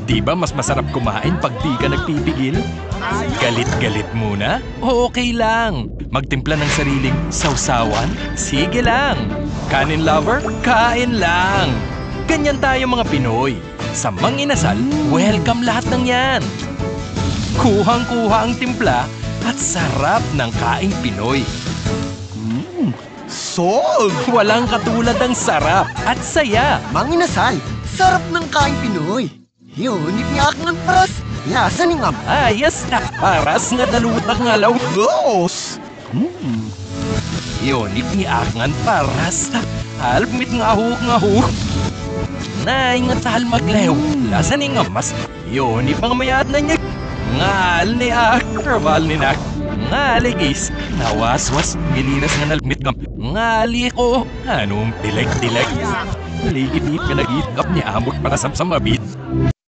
Di ba mas masarap kumain pag di ka nagpipigil? Galit-galit muna? Okay lang. Magtimpla ng sariling sausawan? Sige lang. Kanin lover? Kain lang. Ganyan tayo mga Pinoy. Sa Mang-Inasal, welcome lahat ng yan. Kuhang-kuha ang timpla at sarap ng kaing Pinoy. Sold! Walang katulad ang sarap at saya. Mang-Inasal, sarap ng kain Pinoy. Yunit ni akong paras, lasa ni ngam. Ayos na, paras nga dalutang ngalaw. Gross! Yunit ni Angan paras na halmit nga huk. Nay nga tahal maglew, lasa ni nga mas. Yunit pang mayat na niya. Ngal ni Akarbal ni Nak. Ngaligis, nawaswas, gilinas nga nalmit ngam. Ngali ko, anong dilek-dilek. Ligidit ka nagitap ni Amot para sa mabit.